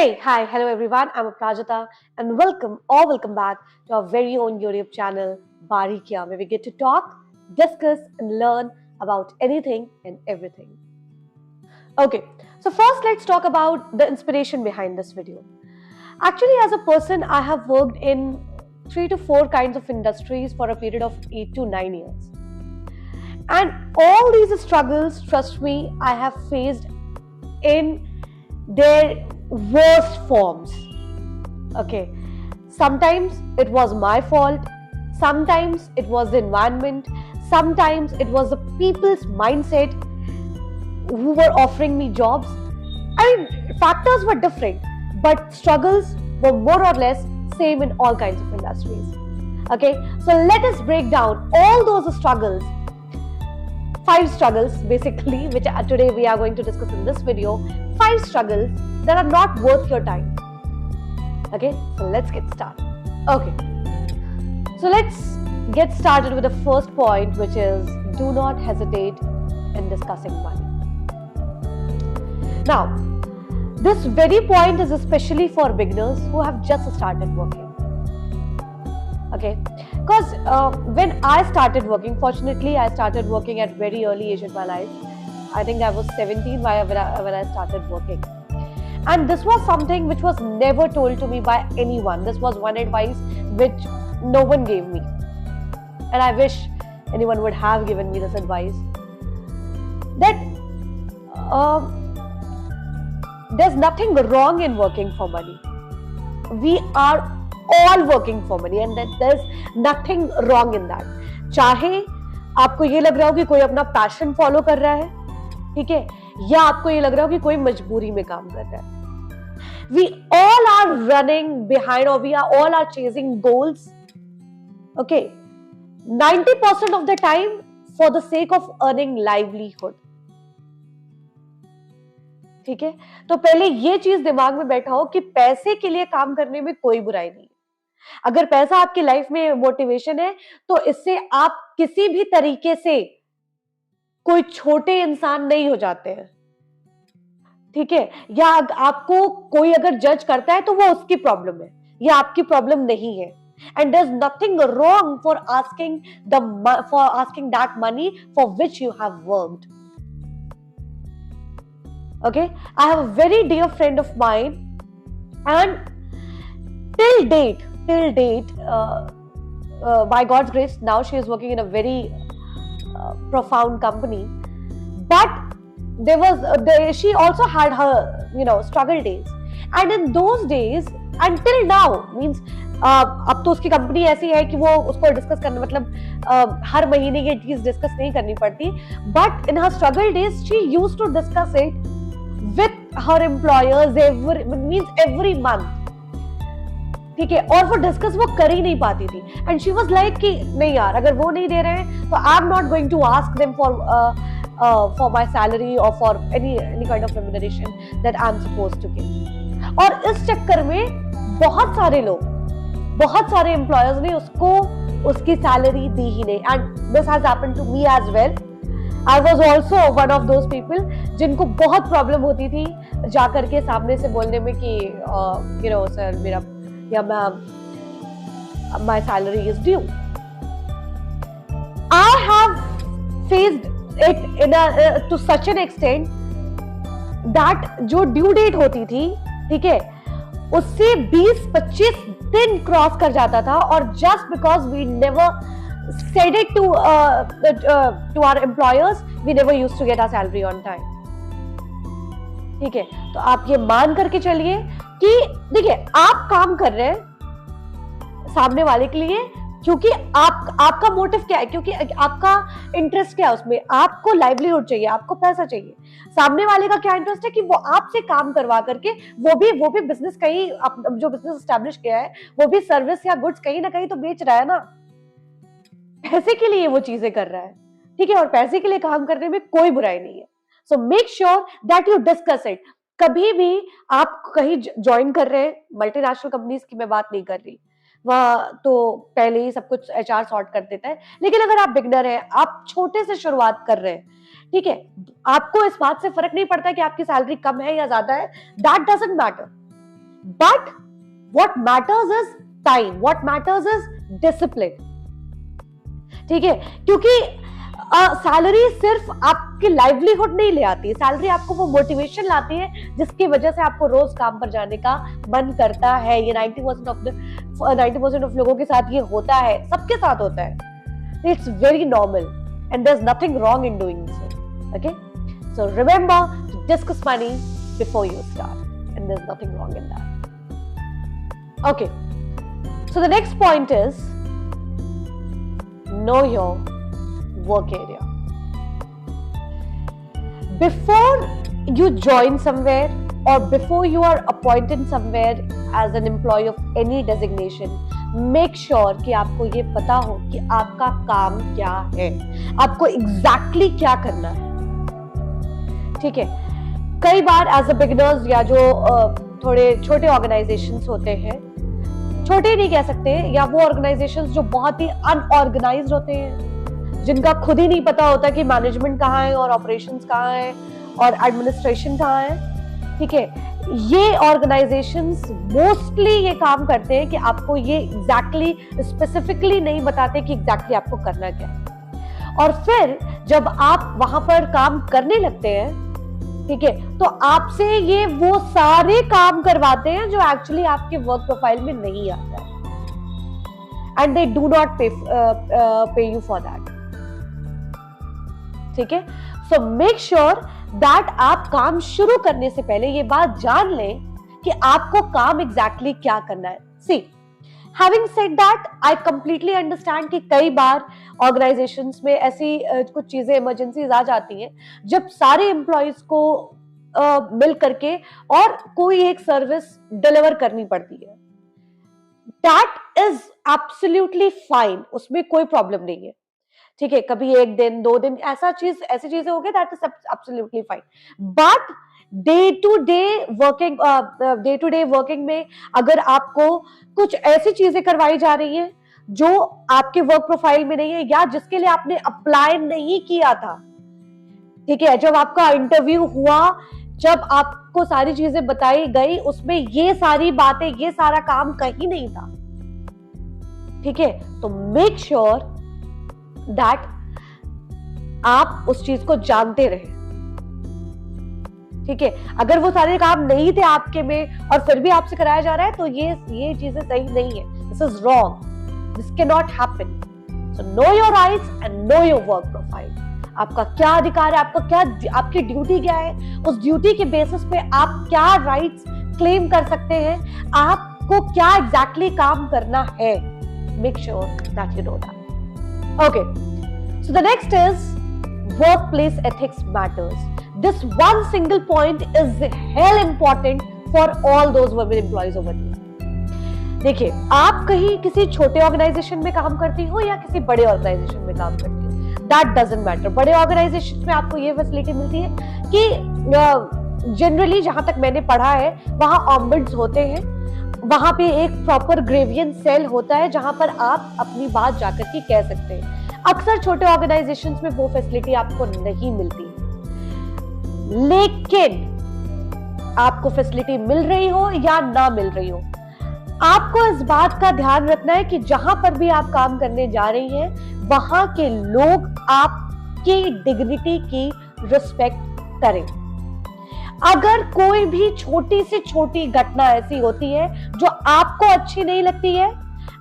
Hey, hi, hello everyone. I'm Aprajita and welcome back to our very own YouTube channel, Barikia, where we get to talk, discuss, and learn about anything and everything. Okay, so first let's talk about the inspiration behind this video. Actually, as a person, I have worked in 3 to 4 kinds of industries for a period of 8 to 9 years. And all these struggles, trust me, I have faced in their worst forms. Okay, sometimes it was my fault, sometimes it was the environment, sometimes it was the people's mindset who were offering me jobs. I mean, factors were different, but struggles were more or less same in all kinds of industries. Okay, so let us break down all those struggles, 5 struggles basically, which today we are going to discuss in this video. 5 struggles that are not worth your time. Okay, so let's get started. Okay, so let's get started with the first point, which is do not hesitate in discussing money. Now, this very point is especially for beginners who have just started working. Okay, because when I started working, fortunately I started working at very early age in my life. I think I was 17 when I started working. And this was something which was never told to me by anyone. This was one advice which no one gave me. And I wish anyone would have given me this advice. That there's nothing wrong in working for money. We are all working for money and that there's nothing wrong in that. चाहे आपको ये लग रहा हो कि कोई अपना passion follow कर रहा है, ठीक है, या आपको ये लग रहा हो कि कोई मजबूरी में काम कर रहा है. We all are running behind or we are all are chasing goals. Okay, 90% of the time for the sake of earning livelihood. ठीक है, तो पहले ये चीज दिमाग में बैठा हो कि पैसे के लिए काम करने में कोई बुराई नहीं. अगर पैसा आपकी लाइफ में मोटिवेशन है तो इससे आप किसी भी तरीके से कोई छोटे इंसान नहीं हो जाते हैं. ठीक है, या आपको कोई अगर जज करता है तो वो उसकी प्रॉब्लम है, या आपकी प्रॉब्लम नहीं है. And there's nothing wrong for asking that money for which you have worked. Okay, I have a very dear friend of mine, and till date, by God's grace, now she is working in a very profound company. But she also had her struggle days, and in those days until now, means अब तो उसकी company ऐसी है कि वो उसको discuss करना, मतलब हर महीने ये चीज डिस्कस नहीं करनी पड़ती. But in her struggle days she used to discuss it with her employers every month. ठीक है, और वो डिस्कस वो कर ही नहीं पाती थी. एंड शी वाज लाइक कि नहीं यार, अगर वो नहीं दे रहे हैं तो I am not going to ask them for my salary और for any kind of remuneration that I am supposed to give. और इस चक्कर में बहुत सारे एम्प्लॉयर्स ने उसको उसकी सैलरी दी ही नहीं. And this has happened to me as well. I was also one of those people जिनको बहुत प्रॉब्लम होती थी जाकर के सामने से बोलने में कि सर मेरा या ma'am my salary is due. I have faced it to such an extent that जो ड्यू डेट होती थी, ठीक है, उससे 20-25 दिन क्रॉस कर जाता था. और just because we never said it to our employers, we never used to get our salary on time. ठीक है, तो आप ये मान करके चलिए कि देखिए आप काम कर रहे हैं सामने वाले के लिए क्योंकि आपका मोटिव क्या है, क्योंकि आपका इंटरेस्ट क्या है उसमें. आपको लाइवलीहुड चाहिए, आपको पैसा चाहिए. सामने वाले का क्या इंटरेस्ट है कि वो आपसे काम करवा करके वो भी बिजनेस कहीं जो बिजनेस एस्टैब्लिश किया है वो भी सर्विस या गुड्स कहीं ना कहीं तो बेच रहा है ना. पैसे के लिए वो चीजें कर रहा है, ठीक है, और पैसे के लिए काम करने में कोई बुराई नहीं है. सो make sure that you discuss it. कभी भी आप कहीं ज्वाइन कर रहे हैं, मल्टीनेशनल कंपनीज की मैं बात नहीं कर रही, वह तो पहले ही सब कुछ एचआर सॉर्ट कर देता है. लेकिन अगर आप बिगनर हैं, आप छोटे से शुरुआत कर रहे हैं, ठीक है, आपको इस बात से फर्क नहीं पड़ता कि आपकी सैलरी कम है या ज्यादा है. That doesn't matter. But what matters is time, what matters is discipline, ठीक है? क्योंकि सैलरी सिर्फ आपकी लाइवलीहुड नहीं ले आती है, सैलरी आपको वो मोटिवेशन लाती है जिसकी वजह से आपको रोज काम पर जाने का मन करता है। ये 90% ऑफ लोगों के साथ ये होता है, सबके साथ होता है। It's very normal and there is nothing wrong in doing so. Okay, so remember to discuss money before you start and there is nothing wrong in that. Okay, so the next point is know your work area. Before you join somewhere or before you are appointed somewhere as an employee of any designation, make sure कि आपको ये पता हो कि आपका काम क्या है, आपको exactly क्या करना है, ठीक है? कई बार as a beginners या जो थोड़े छोटे ऑर्गेनाइजेशंस होते हैं, छोटे नहीं कह सकते, या वो ऑर्गेनाइजेशंस जो बहुत ही अनऑर्गेनाइज्ड होते हैं, जिनका खुद ही नहीं पता होता कि मैनेजमेंट कहाँ है और ऑपरेशंस कहाँ है और एडमिनिस्ट्रेशन कहाँ है, ठीक है? ये ऑर्गेनाइजेशंस मोस्टली ये काम करते हैं कि आपको ये एग्जैक्टली स्पेसिफिकली नहीं बताते कि एग्जैक्टली आपको करना क्या है, और फिर जब आप वहां पर काम करने लगते हैं, ठीक है, तो आपसे ये वो सारे काम करवाते हैं जो एक्चुअली आपके वर्क प्रोफाइल में नहीं आता है, एंड दे डू नॉट पे यू फॉर दैट, ठीक है? सो मेक श्योर दैट आप काम शुरू करने से पहले ये बात जान लें कि आपको काम एग्जैक्टली क्या करना है। सी, Having said that, I completely understand कि कई बार ऑर्गेनाइजेशंस में ऐसी कुछ चीजें इमरजेंसीज आ जाती हैं जब सारे एम्प्लॉयज को मिल करके और कोई एक सर्विस डिलीवर करनी पड़ती है। That is absolutely fine, उसमें कोई प्रॉब्लम नहीं है, ठीक है? कभी एक दिन, 2 दिन ऐसी चीजें हो गई, that is absolutely fine. But day to day working में अगर आपको कुछ ऐसी चीजें करवाई जा रही हैं जो आपके वर्क प्रोफाइल में नहीं है या जिसके लिए आपने अप्लाई नहीं किया था, ठीक है, जब आपका इंटरव्यू हुआ, जब आपको सारी चीजें बताई गई, उसमें ये सारी बातें, ये सारा काम कहीं नहीं था, ठीक है? तो मेक श्योर दैट आप उस चीज को जानते रहे, ठीक है? अगर वो सारे काम नहीं थे आपके में और फिर भी आपसे कराया जा रहा है तो ये चीजें सही नहीं है, this is wrong, this can not happen. So know your rights and know your work profile. आपका क्या अधिकार है, आपकी ड्यूटी क्या है, उस ड्यूटी के बेसिस पे आप क्या राइट्स क्लेम कर सकते हैं, आपको क्या एग्जैक्टली काम करना है। Make sure that you know that. Okay, so the next is workplace ethics matters. This one single point is hell important for all those women employees over here. देखिए, आप कहीं किसी छोटे ऑर्गेनाइजेशन में काम करती हो या किसी बड़े ऑर्गेनाइजेशन में काम करती हो, दैट डजंट मैटर। बड़े ऑर्गेनाइजेशन में आपको ये फैसिलिटी मिलती है कि जनरली जहां तक मैंने पढ़ा है वहां ऑम्बुड्स होते हैं, वहां पे एक प्रॉपर ग्रेवियंस सेल होता है जहां पर आप अपनी बात जाकर के कह सकते हैं। अक्सर छोटे ऑर्गेनाइजेशंस में वो फैसिलिटी आपको नहीं मिलती, लेकिन आपको फैसिलिटी मिल रही हो या ना मिल रही हो, आपको इस बात का ध्यान रखना है कि जहां पर भी आप काम करने जा रही हैं वहां के लोग आपकी डिग्निटी की रिस्पेक्ट करें। अगर कोई भी छोटी से छोटी घटना ऐसी होती है जो आपको अच्छी नहीं लगती है,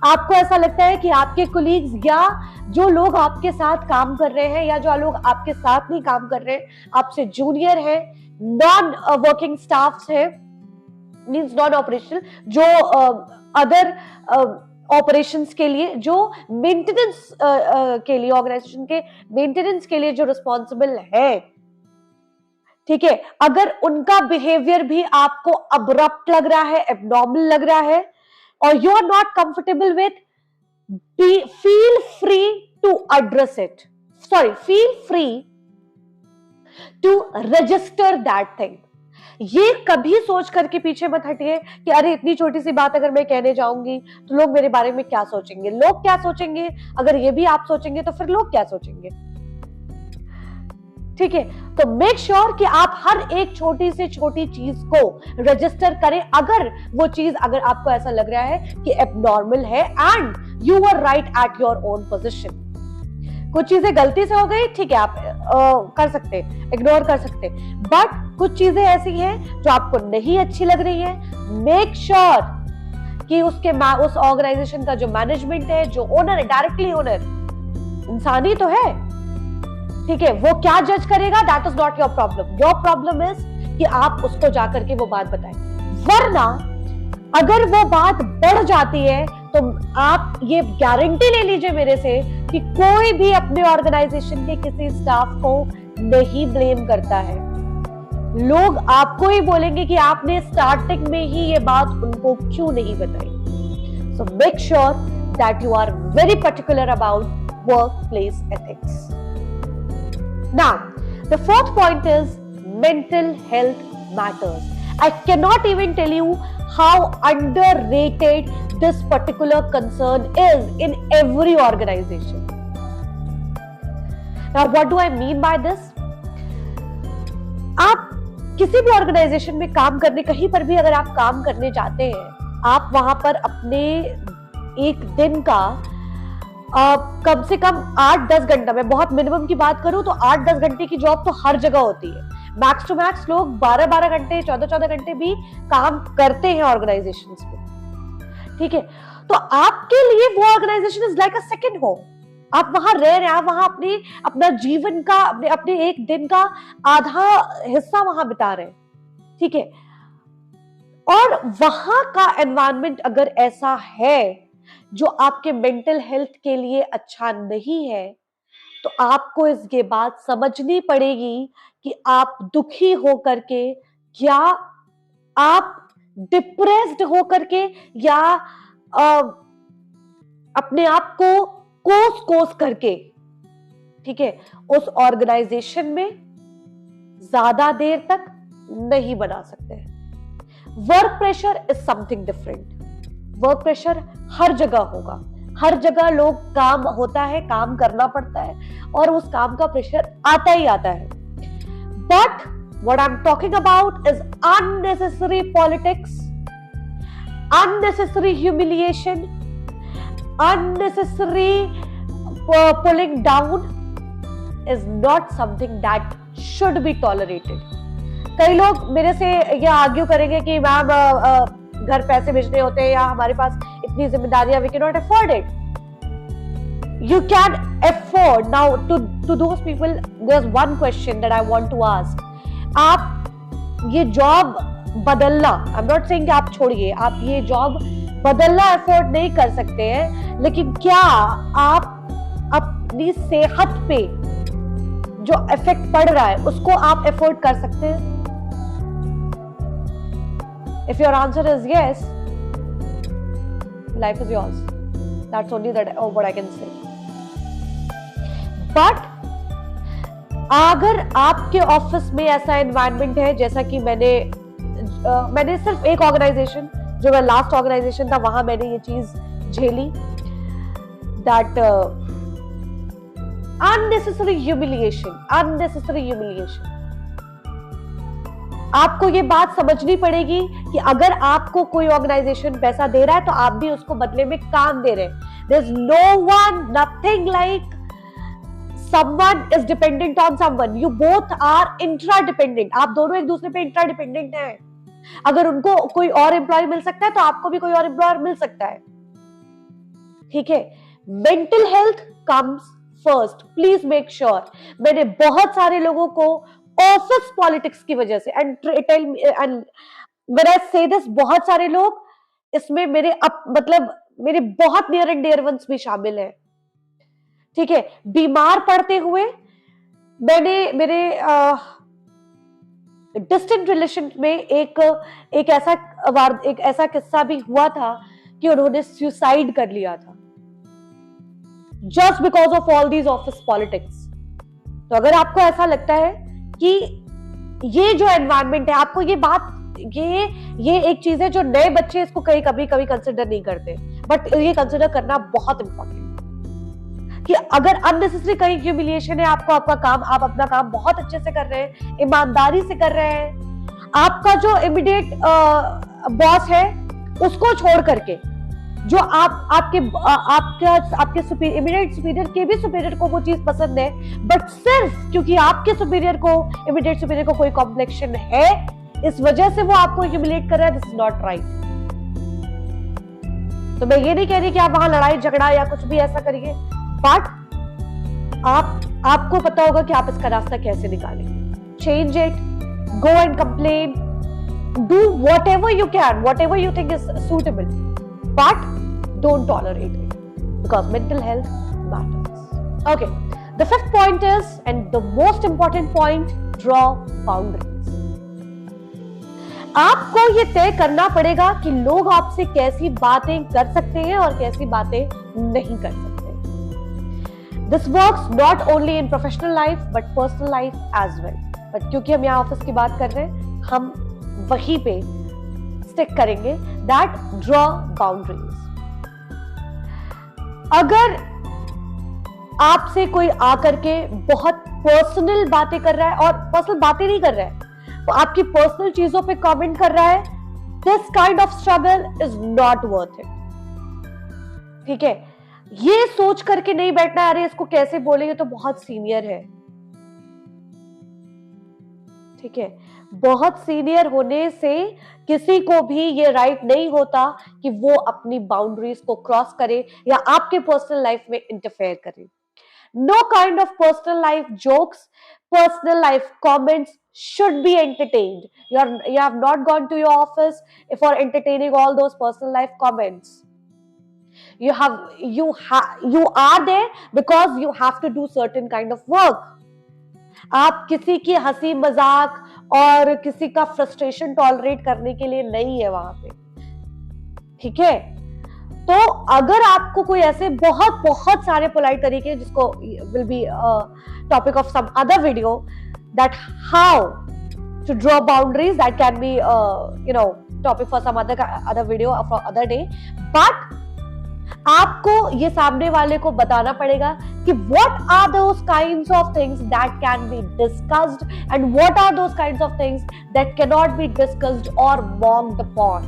आपको ऐसा लगता है कि आपके कोलीग्स या जो लोग आपके साथ काम कर रहे हैं या जो लोग आपके साथ नहीं काम कर रहे हैं, आपसे जूनियर है, नॉन वर्किंग स्टाफ्स है, मींस नॉन ऑपरेशनल, जो अदर ऑपरेशंस के लिए, जो मेंटेनेंस के लिए, ऑर्गेनाइजेशन के मेंटेनेंस के लिए जो रिस्पॉन्सिबल है, ठीक है, अगर उनका बिहेवियर भी आपको अब्रप्ट लग रहा है, एबनॉर्मल लग रहा है, or you are not comfortable with, feel free to address it. Feel free to register that thing. ये कभी सोच करके पीछे मत हटिए कि अरे इतनी छोटी सी बात अगर मैं कहने जाऊंगी तो लोग मेरे बारे में क्या सोचेंगे, लोग क्या सोचेंगे, अगर ये भी आप सोचेंगे तो फिर लोग क्या सोचेंगे, ठीक है, तो मेक श्योर कि आप हर एक छोटी से छोटी चीज को रजिस्टर करें, अगर वो चीज अगर आपको ऐसा लग रहा है कि एबनॉर्मल है and you are right at your own position. कुछ चीजें गलती से हो गई, ठीक है, आप कर सकते, इग्नोर कर सकते, बट कुछ चीजें ऐसी हैं जो आपको नहीं अच्छी लग रही है, मेक श्योर कि उस ऑर्गेनाइजेशन का जो मैनेजमेंट है, जो ओनर है, डायरेक्टली ओनर इंसानी तो है, ठीक है, वो क्या जज करेगा, that is not your problem. Your problem is कि आप उसको जाकर के वो बात बताएं। वरना अगर वो बात बढ़ जाती है तो आप ये गारंटी ले लीजिए मेरे से कि कोई भी अपने ऑर्गेनाइजेशन के किसी स्टाफ को नहीं ब्लेम करता है। लोग आपको ही बोलेंगे कि आपने स्टार्टिंग में ही ये बात उनको क्यों नहीं बताई। So make sure that you are very particular about workplace ethics. Now, the fourth point is mental health matters. I cannot even tell you how underrated this particular concern is in every organization. Now, what do I mean by this? आप किसी भी organisation में काम करने, कहीं पर भी अगर आप काम करने जाते हैं, आप वहां पर अपने एक दिन का कम से कम 8-10 घंटा, मैं बहुत मिनिमम की बात करूं तो 8-10 घंटे की जॉब तो हर जगह होती है। मैक्स टू मैक्स लोग 12-12 घंटे, 14-14 घंटे भी काम करते हैं ऑर्गेनाइजेशंस में, ठीक है। तो आपके लिए वो organization is like a second home. आप वहां रह रहे हैं, आप वहां अपना जीवन का, अपने एक दिन का आधा हिस्सा वहां बिता रहे हैं, ठीक है। और वहां का एनवायरनमेंट अगर ऐसा है जो आपके मेंटल हेल्थ के लिए अच्छा नहीं है, तो आपको इसके बात समझनी पड़ेगी कि आप दुखी होकर के, या आप डिप्रेस्ड होकर के, या अपने आप को कोस करके, ठीक है, उस ऑर्गेनाइजेशन में ज्यादा देर तक नहीं बना सकते हैं। Work pressure is something different. Work pressure हर जगह होगा, हर जगह लोग, काम होता है, काम करना पड़ता है और उस काम का प्रेशर आता ही आता है। But what I am talking about is unnecessary politics, unnecessary humiliation, unnecessary pulling down is not something that should be tolerated. कई लोग मेरे से ये आर्ग्यू करेंगे कि मैम घर पैसे भेजने होते हैं या हमारे पास इतनी जिम्मेदारियां, we cannot afford it. You can afford. Now to those people, there's one question that I want to ask. आप ये जॉब बदलना, I'm not saying कि आप छोड़िए, आप ये जॉब बदलना अफोर्ड नहीं कर सकते हैं, लेकिन क्या आप अपनी सेहत पे जो इफेक्ट पड़ रहा है उसको आप अफोर्ड कर सकते हैं? If your answer is yes, life is yours. That's only what I can say. But अगर आपके ऑफिस में ऐसा एनवायरनमेंट है, जैसा कि मैंने सिर्फ एक ऑर्गेनाइजेशन, जो मेरा लास्ट ऑर्गेनाइजेशन था, वहां मैंने ये चीज झेली, दैट अननेसेसरी ह्यूमिलिएशन। आपको ये बात समझनी पड़ेगी कि अगर आपको कोई ऑर्गेनाइजेशन पैसा दे रहा है तो आप भी उसको बदले में काम दे रहे हैं। There is no one, nothing like someone is dependent on someone. You both are interdependent. आप दोनों एक दूसरे पे interdependent हैं। अगर उनको कोई और एम्प्लॉय मिल सकता है तो आपको भी कोई और एम्प्लॉयर मिल सकता है, ठीक है। Mental health comes first, please make sure. मैंने बहुत सारे लोगों को ऑफिस पॉलिटिक्स की वजह से, एंड व्हेन आई से दिस, बहुत सारे लोग इसमें मेरे बहुत नियर एंड डियर वंस भी शामिल हैं, ठीक है। बीमार पड़ते हुए मैंने मेरे डिस्टेंट रिलेशन में एक ऐसा किस्सा भी हुआ था कि उन्होंने सुसाइड कर लिया था, just because of all these office politics. तो अगर आपको ऐसा लगता है कि ये जो एनवायरनमेंट है, आपको ये बात, ये एक चीज है जो नए बच्चे इसको कभी कंसिडर नहीं करते, बट ये कंसिडर करना बहुत इंपॉर्टेंट है। कि अगर अननेसेसरी कहीं ह्यूमिलिएशन है, आपको आपका काम, आप अपना काम बहुत अच्छे से कर रहे हैं, ईमानदारी से कर रहे हैं, आपका जो इमीडिएट बॉस है उसको छोड़ करके जो आपके इमीडिएट सुपीरियर के भी सुपीरियर को वो चीज पसंद है, बट सिर्फ क्योंकि आपके सुपीरियर को, इमीडिएट सुपीरियर को कोई कॉम्प्लेक्शन है, इस वजह से वो आपको ह्यूमिलेट कर रहा है, दिस इज नॉट राइट। तो मैं ये नहीं कह रही कि आप वहां लड़ाई झगड़ा या कुछ भी ऐसा करिए, बट आपको पता होगा कि आप इसका रास्ता कैसे निकालेंगे। Change it, go and complain, do whatever you can, whatever you think is suitable, but don't tolerate it because mental health matters. Okay, the fifth point is, and the most important point, draw boundaries. आपको ये तय करना पड़ेगा कि लोग आपसे कैसी बातें कर सकते हैं और कैसी बातें नहीं कर सकते। This works not only in professional life but personal life as well. But क्योंकि हम यहाँ ऑफिस की बात कर रहे हैं, हम वहीं पे स्टिक करेंगे, दैट ड्रॉ बाउंड्रीज। अगर आपसे कोई आकर के बहुत पर्सनल बातें कर रहा है, और पर्सनल बातें नहीं कर रहा है, वो आपकी पर्सनल चीजों पे कमेंट कर रहा है, this kind of struggle is not worth it. ठीक है, ये सोच करके नहीं बैठना अरे इसको कैसे बोलेंगे तो बहुत सीनियर है। ठीक है, बहुत सीनियर होने से किसी को भी ये राइट नहीं होता कि वो अपनी बाउंड्रीज को क्रॉस करे या आपके पर्सनल लाइफ में इंटरफेयर करे। Know kind of personal life jokes, personal life comments should be entertained. You have not gone to your office for entertaining all those personal life comments. You are there because you have to do certain kind of work. आप किसी की हंसी मजाक और किसी का frustration tolerate करने के लिए नहीं है वहां पे। ठीक है, तो अगर आपको कोई ऐसे बहुत सारे पोलाइट तरीके, जिसको will be topic of some other video, that how to draw boundaries, that can be topic for some other video for other day, but आपको ये सामने वाले को बताना पड़ेगा कि what are those kinds of things that can be discussed and what are those kinds of things that cannot be discussed or mocked upon.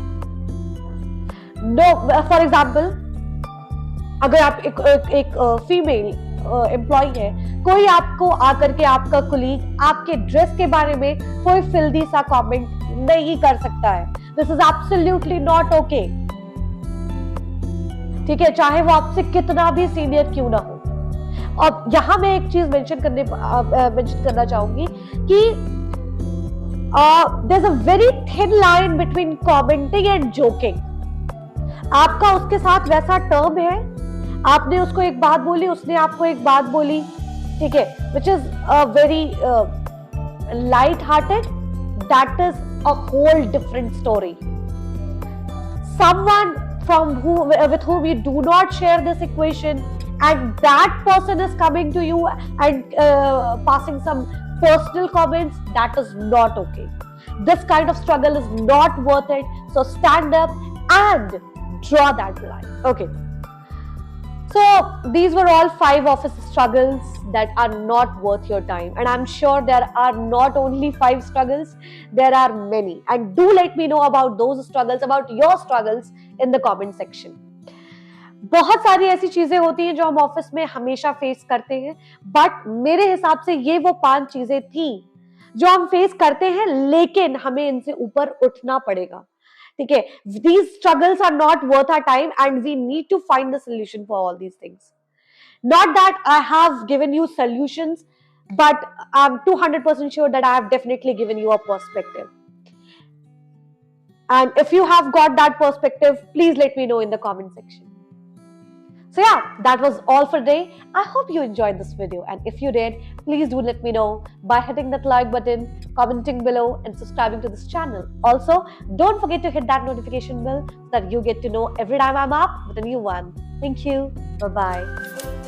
No, for example, अगर आप एक फीमेल एम्प्लॉय है, कोई आपको आकर के, आपका कुलीग आपके ड्रेस के बारे में कोई फिल्दी सा कमेंट नहीं कर सकता है। This is absolutely not okay. ठीक है, चाहे वो आपसे कितना भी सीनियर क्यों ना हो। और यहां मैं एक चीज मेंशन करना चाहूंगी कि there is a very thin line between commenting and joking. आपका उसके साथ वैसा टर्म है, आपने उसको एक बात बोली, उसने आपको एक बात बोली, ठीक है, which is a very light hearted, that is a whole different story. Someone with whom you do not share this equation, and that person is coming to you and passing some personal comments, that is not okay. This kind of struggle is not worth it. So stand up and draw that line. Okay. So these were all 5 office struggles that are not worth your time, and I'm sure there are not only 5 struggles, there are many, and do let me know about those struggles, about your struggles in the comment section. बहुत सारी ऐसी चीजें होती हैं जो हम office में हमेशा फेस करते हैं, बट मेरे हिसाब से ये वो 5 चीजें थी जो हम फेस करते हैं, लेकिन हमें इनसे ऊपर उठना पड़ेगा। ठीक है, these struggles are not worth our time and we need to find the solution for all these things. Not that I have given you solutions, but I'm 200% sure that I have definitely given you a perspective. And if you have got that perspective, please let me know in the comment section. So yeah, that was all for today. I hope you enjoyed this video, and if you did, please do let me know by hitting that like button, commenting below, and subscribing to this channel. Also, don't forget to hit that notification bell so that you get to know every time I'm up with a new one. Thank you. Bye-bye.